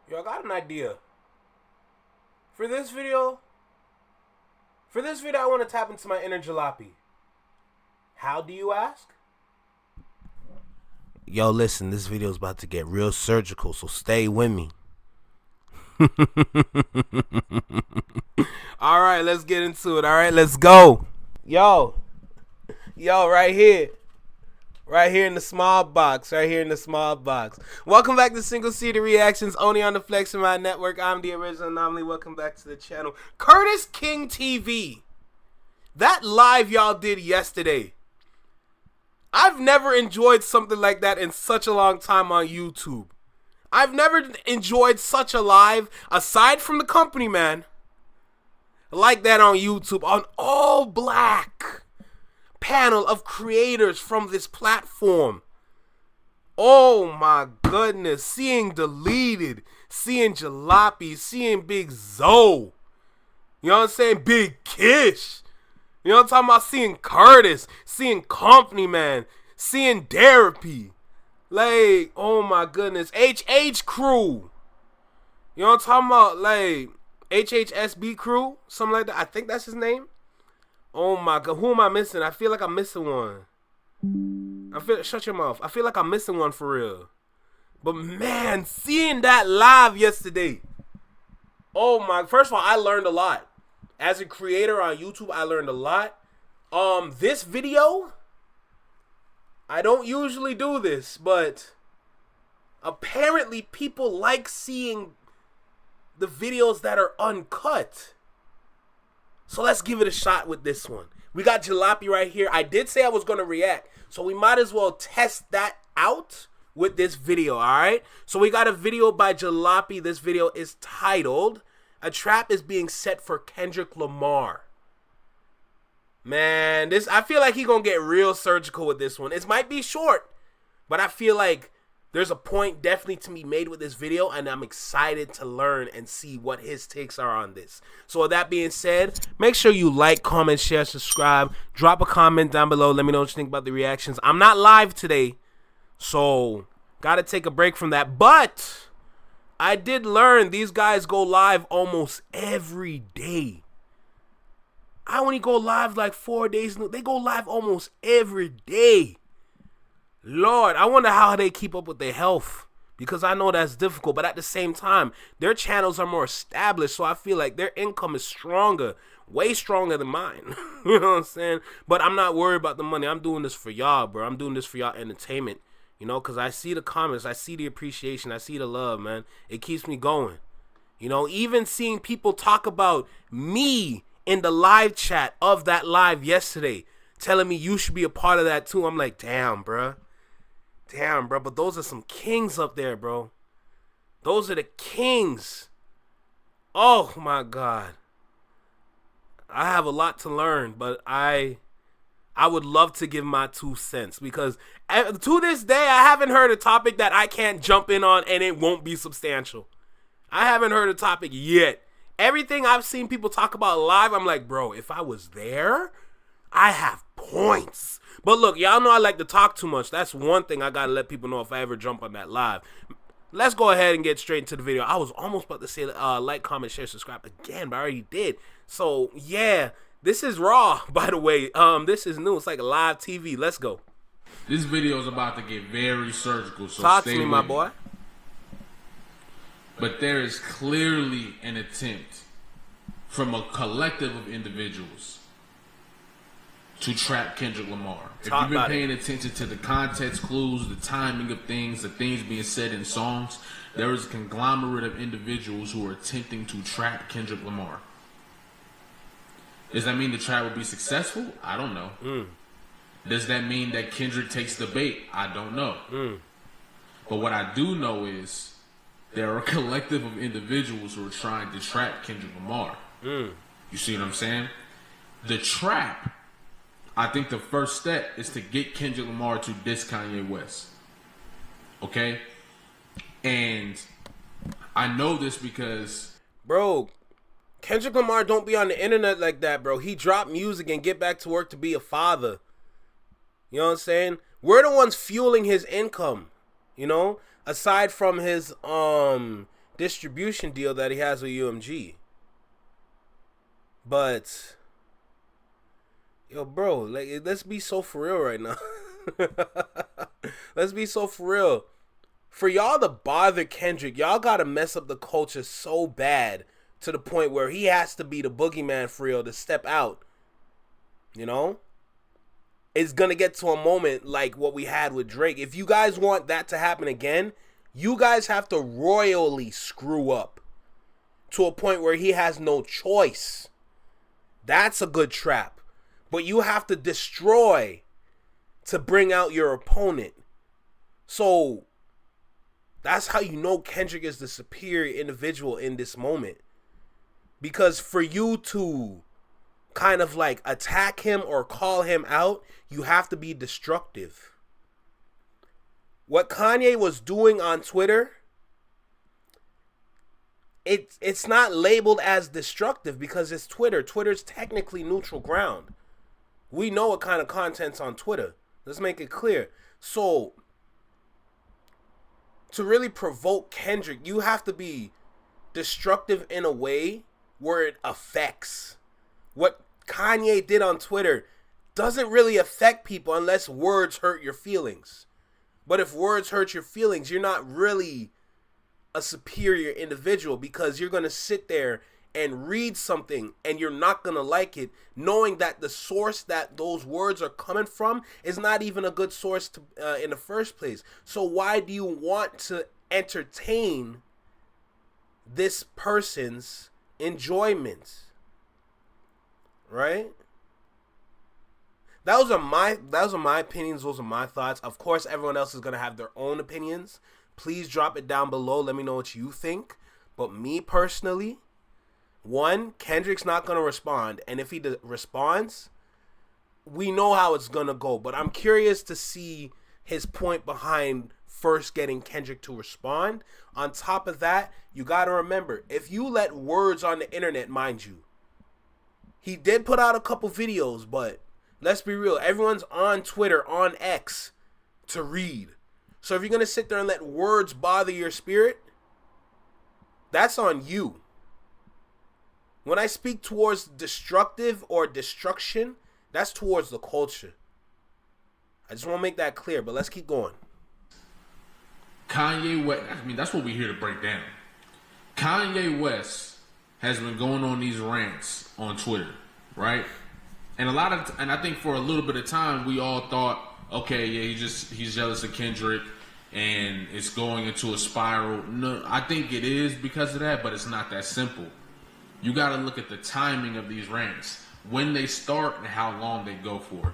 Yo, I got an idea. For this video, I want to tap into my inner jalopy. How do you ask? Yo, listen, this video is about to get real surgical, so stay with me. All right, let's get into it. All right, let's go. Yo, right here. Right here in the small box. Welcome back to Single Seater Reactions, only on the Flex of My Network. I'm the original anomaly. Welcome back to the channel. Curtis King TV. That live y'all did yesterday. I've never enjoyed something like that in such a long time on YouTube. I've never enjoyed such a live, aside from the company, man, like that on YouTube. On all black panel of creators from this platform. Oh my goodness. Seeing Deleted, seeing Jalopy, seeing Big Zoe. You know what I'm saying? Big Kish. You know what I'm talking about? Seeing Curtis, seeing Company Man, seeing Therapy. Like, oh my goodness. HH Crew. You know what I'm talking about? Like, HHSB Crew, something like that. I think that's his name. Oh my god, who am I missing? I feel like I'm missing one. Shut your mouth. I feel like I'm missing one for real. But man, seeing that live yesterday. Oh my, first of all, I learned a lot. As a creator on YouTube, I learned a lot. This video, I don't usually do this, but apparently people like seeing the videos that are uncut. So let's give it a shot with this one. We got Jalopy right here. I did say I was going to react, so we might as well test that out with this video, all right? So we got a video by Jalopy. This video is titled, "A Trap is Being Set for Kendrick Lamar." Man, I feel like he going to get real surgical with this one. It might be short, but I feel like there's a point definitely to be made with this video, and I'm excited to learn and see what his takes are on this. So with that being said, make sure you like, comment, share, subscribe. Drop a comment down below. Let me know what you think about the reactions. I'm not live today, so got to take a break from that. But I did learn these guys go live almost every day. I only go live like 4 days. They go live almost every day. Lord, I wonder how they keep up with their health, because I know that's difficult, but at the same time, their channels are more established, so I feel like their income is stronger, way stronger than mine. You know what I'm saying? But I'm not worried about the money. I'm doing this for y'all, bro. I'm doing this for y'all entertainment, you know, because I see the comments, I see the appreciation, I see the love, man. It keeps me going. You know, even seeing people talk about me in the live chat of that live yesterday, telling me you should be a part of that too. I'm like, damn, bro. Damn, bro, but those are some kings up there, bro. Those are the kings. Oh, my God. I have a lot to learn, but I would love to give my 2 cents, because to this day, I haven't heard a topic that I can't jump in on and it won't be substantial. I haven't heard a topic yet. Everything I've seen people talk about live, I'm like, bro, if I was there, I have points. But look, y'all know I like to talk too much. That's one thing I gotta let people know if I ever jump on that live. Let's go ahead and get straight into the video. I was almost about to say like, comment, share, subscribe again, but I already did. So yeah, this is raw, by the way. This is new. It's like a live TV. Let's go. This video is about to get very surgical, so talk stay to me, with my boy. But there is clearly an attempt from a collective of individuals to trap Kendrick Lamar. If you've been paying attention to the context clues, the timing of things, the things being said in songs, there is a conglomerate of individuals who are attempting to trap Kendrick Lamar. Does that mean the trap will be successful? I don't know. Does that mean that Kendrick takes the bait? I don't know. But what I do know is there are a collective of individuals who are trying to trap Kendrick Lamar. You see what I'm saying? The trap, I think the first step is to get Kendrick Lamar to diss Kanye West. Okay? And I know this because, bro, Kendrick Lamar don't be on the internet like that, bro. He dropped music and get back to work to be a father. You know what I'm saying? We're the ones fueling his income, you know? Aside from his distribution deal that he has with UMG. But yo, bro, like, let's be so for real right now. Let's be so for real. For y'all to bother Kendrick, y'all gotta mess up the culture so bad to the point where he has to be the boogeyman for real to step out. You know? It's gonna get to a moment like what we had with Drake. If you guys want that to happen again, you guys have to royally screw up to a point where he has no choice. That's a good trap. But you have to destroy to bring out your opponent. So that's how you know Kendrick is the superior individual in this moment. Because for you to kind of like attack him or call him out, you have to be destructive. What Kanye was doing on Twitter, it's not labeled as destructive because it's Twitter. Twitter's technically neutral ground. We know what kind of content's on Twitter. Let's make it clear. So, to really provoke Kendrick, you have to be destructive in a way where it affects. What Kanye did on Twitter doesn't really affect people unless words hurt your feelings. But if words hurt your feelings, you're not really a superior individual because you're going to sit there and read something and you're not going to like it, knowing that the source that those words are coming from is not even a good source to, in the first place. So why do you want to entertain this person's enjoyment? Right? Those are my opinions. Those are my thoughts. Of course, everyone else is going to have their own opinions. Please drop it down below. Let me know what you think. But me personally, one, Kendrick's not going to respond. And if he responds, we know how it's going to go. But I'm curious to see his point behind first getting Kendrick to respond. On top of that, you got to remember, if you let words on the internet, mind you, he did put out a couple videos, but let's be real. Everyone's on Twitter, on X, to read. So if you're going to sit there and let words bother your spirit, that's on you. When I speak towards destructive or destruction, that's towards the culture. I just want to make that clear, but let's keep going. Kanye West, I mean, that's what we're here to break down. Kanye West has been going on these rants on Twitter, right? And I think for a little bit of time, we all thought, okay, yeah, he's jealous of Kendrick, and it's going into a spiral. No, I think it is because of that, but it's not that simple. You got to look at the timing of these rants, when they start and how long they go for.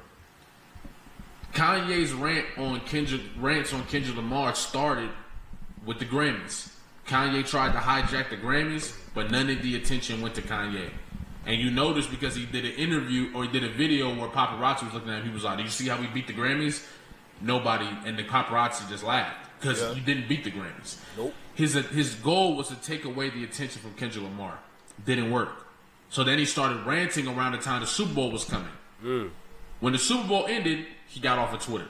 Kanye's rants on Kendrick Lamar started with the Grammys. Kanye tried to hijack the Grammys, but none of the attention went to Kanye. And you notice because he did an interview or he did a video where paparazzi was looking at him. He was like, "Do you see how we beat the Grammys?" Nobody, and the paparazzi just laughed because you didn't beat the Grammys. Nope. His goal was to take away the attention from Kendrick Lamar. Didn't work. So then he started ranting around the time the Super Bowl was coming. When the Super Bowl ended, he got off of Twitter.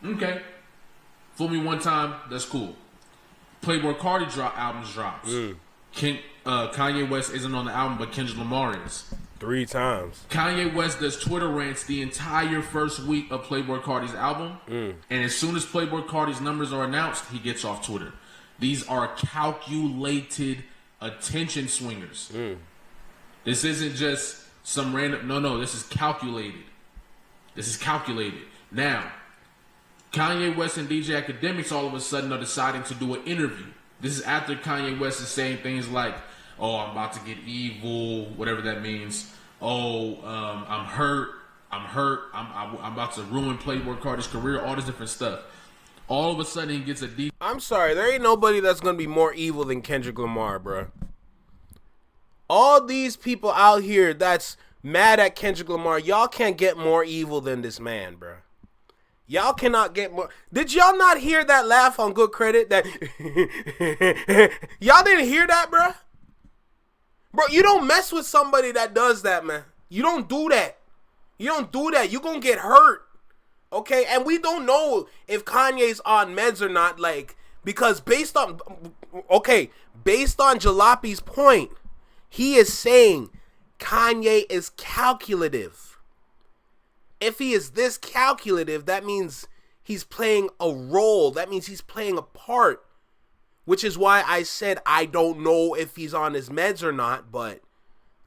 Okay. Fool me one time, that's cool. Playboy Cardi albums drops. Kanye West isn't on the album, but Kendrick Lamar is. 3 times. Kanye West does Twitter rants the entire first week of Playboy Cardi's album. And as soon as Playboy Cardi's numbers are announced, he gets off Twitter. These are calculated attention swingers. This isn't just some random... No, this is calculated. Now, Kanye West and DJ Akademiks all of a sudden are deciding to do an interview. This is after Kanye West is saying things like, "Oh, I'm about to get evil," whatever that means. "Oh, I'm hurt. I'm about to ruin Playboy Cardi's career," all this different stuff. All of a sudden, he gets a deep... I'm sorry, there ain't nobody that's going to be more evil than Kendrick Lamar, bro. All these people out here that's mad at Kendrick Lamar, y'all can't get more evil than this man, bro. Y'all cannot get more. Did y'all not hear that laugh on Good Credit? That y'all didn't hear that, bro? Bro, you don't mess with somebody that does that, man. You don't do that. You're going to get hurt. Okay? And we don't know if Kanye's on meds or not, like, because based based on Jalape's point, he is saying Kanye is calculative. If he is this calculative, that means he's playing a role. That means he's playing a part. Which is why I said I don't know if he's on his meds or not, but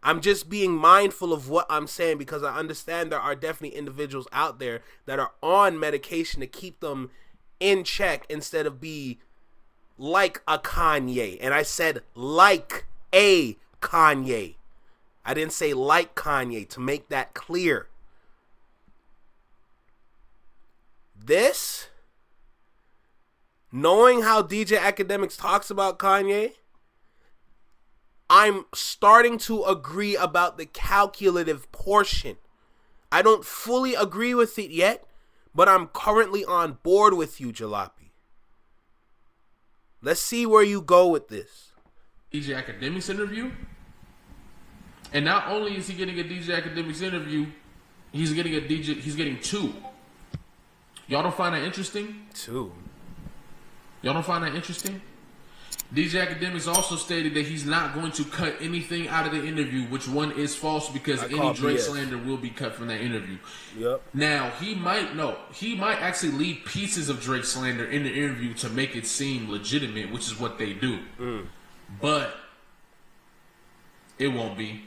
I'm just being mindful of what I'm saying because I understand there are definitely individuals out there that are on medication to keep them in check instead of be like a Kanye. And I said like a Kanye. I didn't say like Kanye, to make that clear. This, knowing how DJ Akademiks talks about Kanye, I'm starting to agree about the calculative portion. I don't fully agree with it yet, but I'm currently on board with you, Jalopy. Let's see where you go with this. DJ Akademiks interview? And not only is he getting a DJ Akademiks interview, he's getting two. Y'all don't find that interesting? Two. Y'all don't find that interesting? DJ Akademiks also stated that he's not going to cut anything out of the interview, which one is false because any Drake slander will be cut from that interview. Yep. Now, he might actually leave pieces of Drake slander in the interview to make it seem legitimate, which is what they do. But it won't be.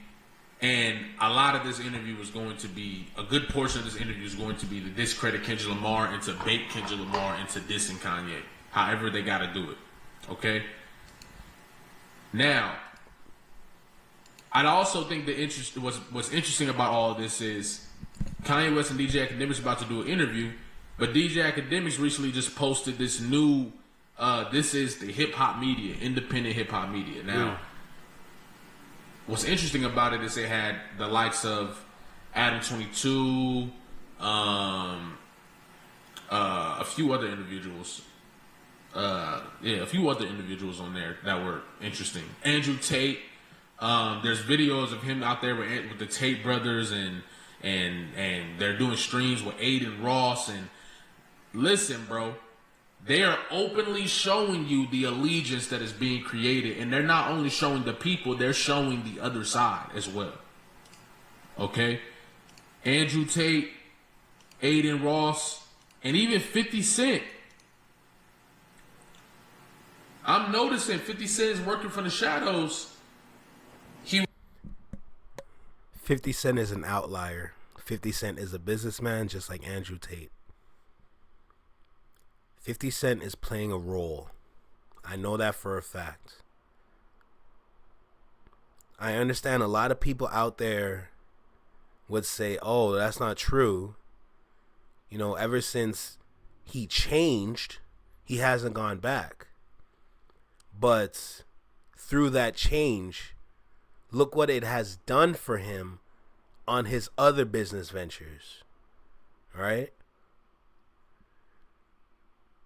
And a lot of this interview is going to be, a good portion of this interview is going to be to discredit Kendrick Lamar and to bait Kendrick Lamar into dissing Kanye. However they got to do it. Okay? Now, I'd also think what's interesting about all of this is Kanye West and DJ Akademiks about to do an interview, but DJ Akademiks recently just posted this new, this is the hip-hop media, independent hip-hop media. Now, what's interesting about it is they had the likes of Adam 22, a few other individuals. A few other individuals on there that were interesting. Andrew Tate. There's videos of him out there with the Tate brothers, and they're doing streams with Aiden Ross. And listen, bro, they are openly showing you the allegiance that is being created, and they're not only showing the people, they're showing the other side as well. Okay, Andrew Tate, Aiden Ross, and even 50 Cent. I'm noticing 50 Cent is working from the shadows. 50 Cent is an outlier. 50 Cent is a businessman just like Andrew Tate. 50 Cent is playing a role. I know that for a fact. I understand a lot of people out there would say, oh, that's not true. You know, ever since he changed, he hasn't gone back. But through that change, look what it has done for him on his other business ventures. All right?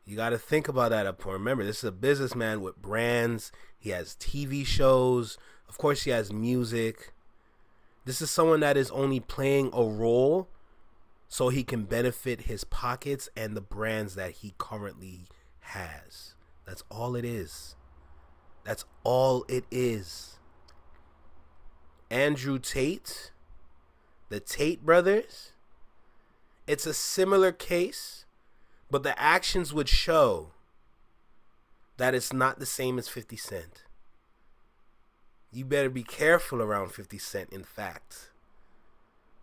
You got to think about that up front. Remember, this is a businessman with brands. He has TV shows. Of course, he has music. This is someone that is only playing a role so he can benefit his pockets and the brands that he currently has. That's all it is. That's all it is. Andrew Tate, the Tate brothers, it's a similar case, but the actions would show that it's not the same as 50 Cent. You better be careful around 50 Cent, in fact.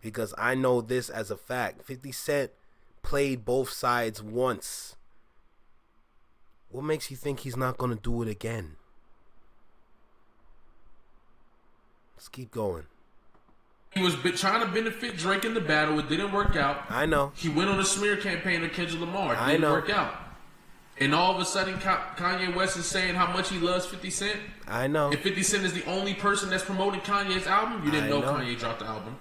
Because I know this as a fact. 50 Cent played both sides once. What makes you think he's not going to do it again? Let's keep going. He was trying to benefit Drake in the battle. It didn't work out. I know. He went on a smear campaign of Kendrick Lamar. It didn't work out. And all of a sudden, Kanye West is saying how much he loves 50 Cent. I know. And 50 Cent is the only person that's promoting Kanye's album. You didn't know Kanye dropped the album.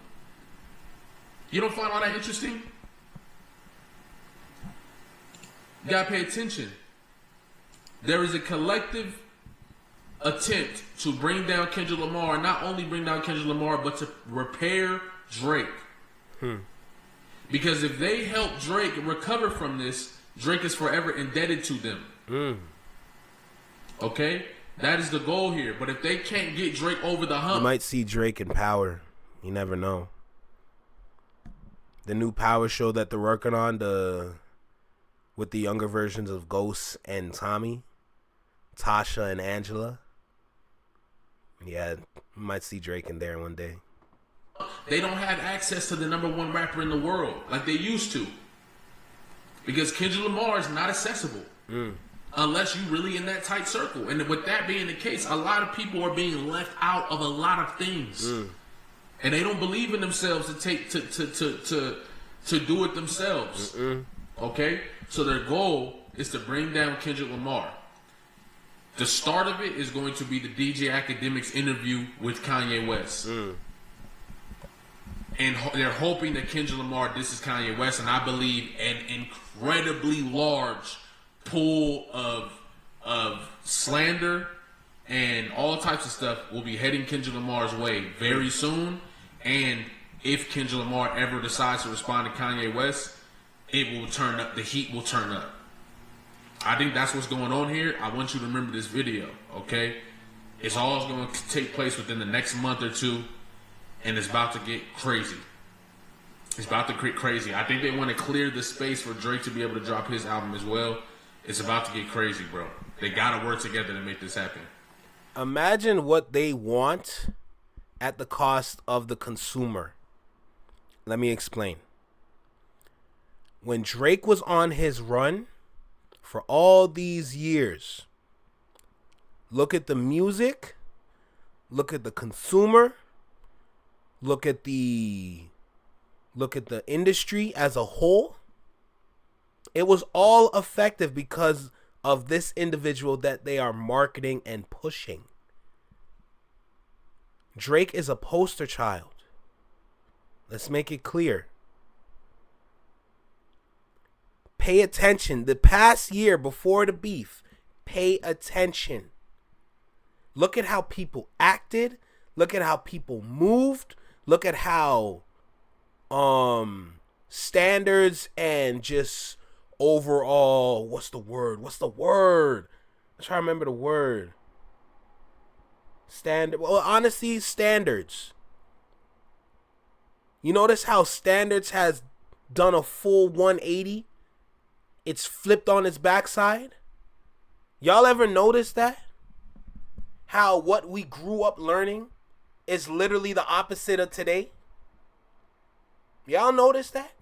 You don't find all that interesting? You gotta pay attention. There is a collective attempt to bring down Kendrick Lamar, not only bring down Kendrick Lamar, but to repair Drake. Because if they help Drake recover from this, Drake is forever indebted to them. Okay? That is the goal here. But if they can't get Drake over the hump, you might see Drake in Power. You never know. The new Power show that they're working on, with the younger versions of Ghost and Tommy, Tasha and Angela. Yeah, you might see Drake in there one day. They don't have access to the #1 rapper in the world like they used to. Because Kendrick Lamar is not accessible. Unless you really in that tight circle. And with that being the case, a lot of people are being left out of a lot of things. And they don't believe in themselves to do it themselves. Okay? So their goal is to bring down Kendrick Lamar. The start of it is going to be the DJ Akademiks interview with Kanye West. And they're hoping that Kendrick Lamar disses Kanye West, and I believe an incredibly large pool of slander and all types of stuff will be heading Kendrick Lamar's way very soon. And if Kendrick Lamar ever decides to respond to Kanye West, it will turn up. The heat will turn up. I think that's what's going on here. I want you to remember this video, okay? It's all going to take place within the next month or two, and it's about to get crazy. It's about to get crazy. I think they want to clear the space for Drake to be able to drop his album as well. It's about to get crazy, bro. They got to work together to make this happen. Imagine what they want at the cost of the consumer. Let me explain. When Drake was on his run for all these years, look at the music, look at the consumer, look at the industry as a whole. It was all effective because of this individual that they are marketing and pushing. Drake is a poster child. Let's make it clear. Pay attention. The past year before the beef, pay attention. Look at how people acted. Look at how people moved. Look at how standards and just overall, what's the word? I'm trying to remember the word. Honestly, standards. You notice how standards has done a full 180? It's flipped on its backside. Y'all ever notice that? How what we grew up learning is literally the opposite of today? Y'all notice that?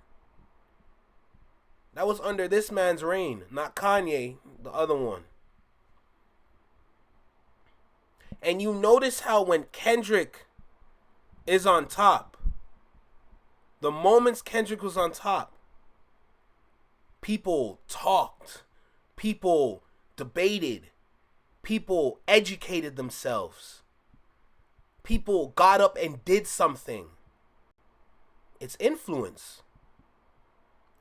That was under this man's reign, not Kanye, the other one. And you notice how when Kendrick is on top, the moments Kendrick was on top, people talked, people debated, people educated themselves, people got up and did something. It's influence,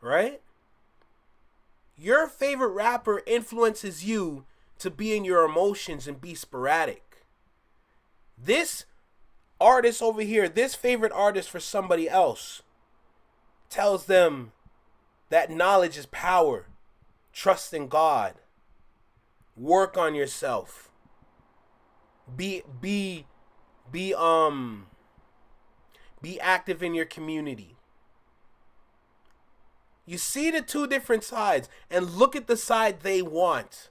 right? Your favorite rapper influences you to be in your emotions and be sporadic. This artist over here, this favorite artist for somebody else, tells them that knowledge is power. Trust in God. Work on yourself. Be active in your community. You see the two different sides and look at the side they want.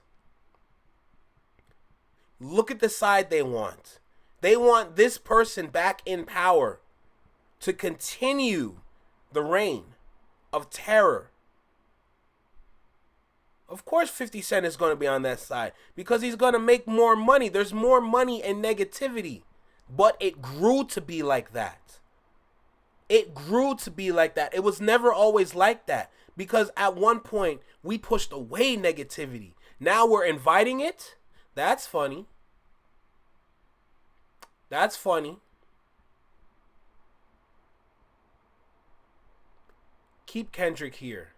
Look at the side they want. They want this person back in power to continue the reign of terror. Of course 50 Cent is going to be on that side because he's going to make more money. There's more money in negativity. But it grew to be like that. It grew to be like that. It was never always like that because at one point we pushed away negativity. Now we're inviting it. That's funny. That's funny. Keep Kendrick here.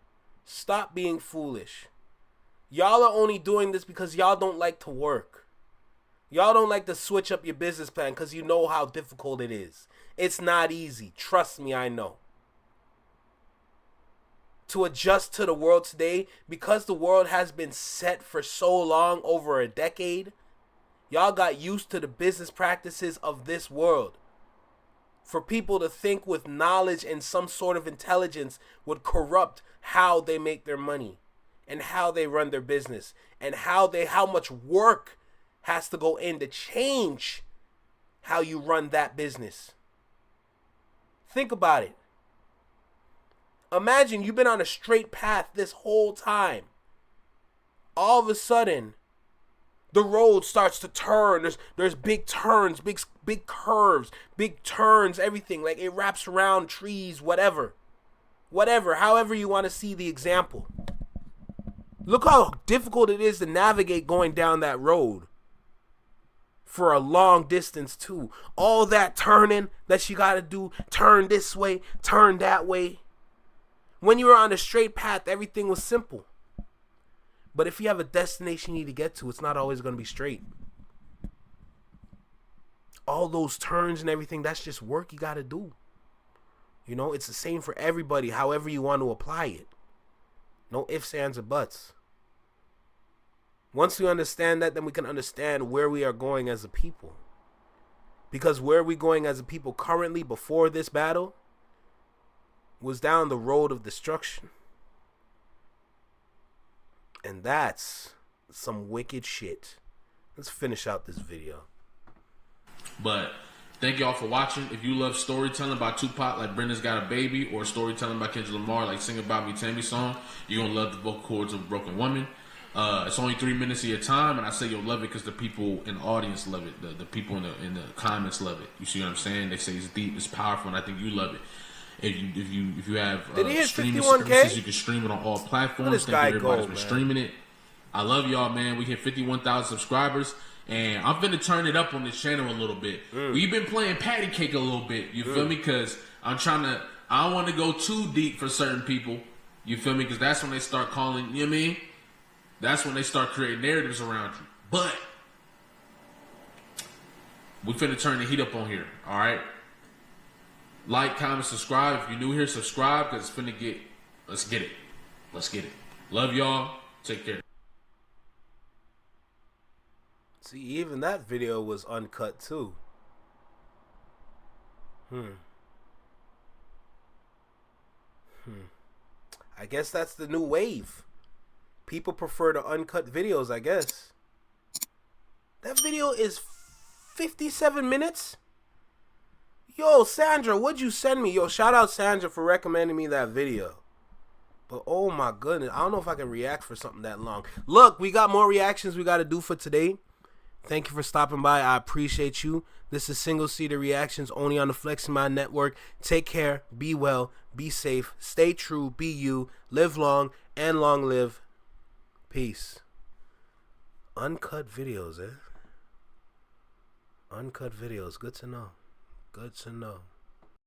Stop being foolish. Y'all are only doing this because y'all don't like to work. Y'all don't like to switch up your business plan because you know how difficult it is. It's not easy. Trust me, I know. To adjust to the world today, because the world has been set for so long, over a decade, Y'all got used to the business practices of this world. For people to think with knowledge and some sort of intelligence would corrupt how they make their money and how they run their business and how much work has to go in to change how you run that business. Think about it. Imagine you've been on a straight path this whole time. All of a sudden, the road starts to turn. There's big turns, big curves, big turns, everything. Like it wraps around trees, whatever. However you want to see the example. Look how difficult it is to navigate going down that road. For a long distance too. All that turning that you gotta do, turn this way, turn that way. When you were on a straight path, everything was simple. But if you have a destination you need to get to, it's not always gonna be straight. All those turns and everything, that's just work you gotta do. You know, it's the same for everybody, however you want to apply it. No ifs, ands, or buts. Once we understand that, then we can understand where we are going as a people. Because where we're going as a people currently, before this battle, was down the road of destruction. And that's some wicked shit. Let's finish out this video. But thank y'all for watching. If you love storytelling by Tupac, like Brenda's Got a Baby, or storytelling by Kendrick Lamar, like Sing About Me, Tell Me song, you're going to love the vocal cords of Broken Woman. It's only 3 minutes of your time, and I say you'll love it because the people in the audience love it. The people in the comments love it. You see what I'm saying? They say it's deep, it's powerful, and I think you love it. If you have streaming services, you can stream it on all platforms. Thank you everybody's been streaming it. I love y'all, man. We hit 51,000 subscribers, and I'm finna turn it up on this channel a little bit. We've been playing patty cake a little bit. You feel me? Because I don't want to go too deep for certain people. You feel me? Because that's when they start calling. You know what I mean? That's when they start creating narratives around you. But we finna turn the heat up on here. All right. Like, comment, subscribe. If you're new here, subscribe because it's finna get. Let's get it. Let's get it. Love y'all. Take care. See, even that video was uncut too. I guess that's the new wave. People prefer the uncut videos, I guess. That video is 57 minutes? Yo, Sandra, what'd you send me? Yo, shout out Sandra for recommending me that video. But oh my goodness, I don't know if I can react for something that long. Look, we got more reactions we got to do for today. Thank you for stopping by. I appreciate you. This is Single Seater Reactions only on the Flexing Mind Network. Take care, be well, be safe, stay true, be you, live long, and long live. Peace. Uncut videos, eh? Uncut videos. Good to know. Good to know.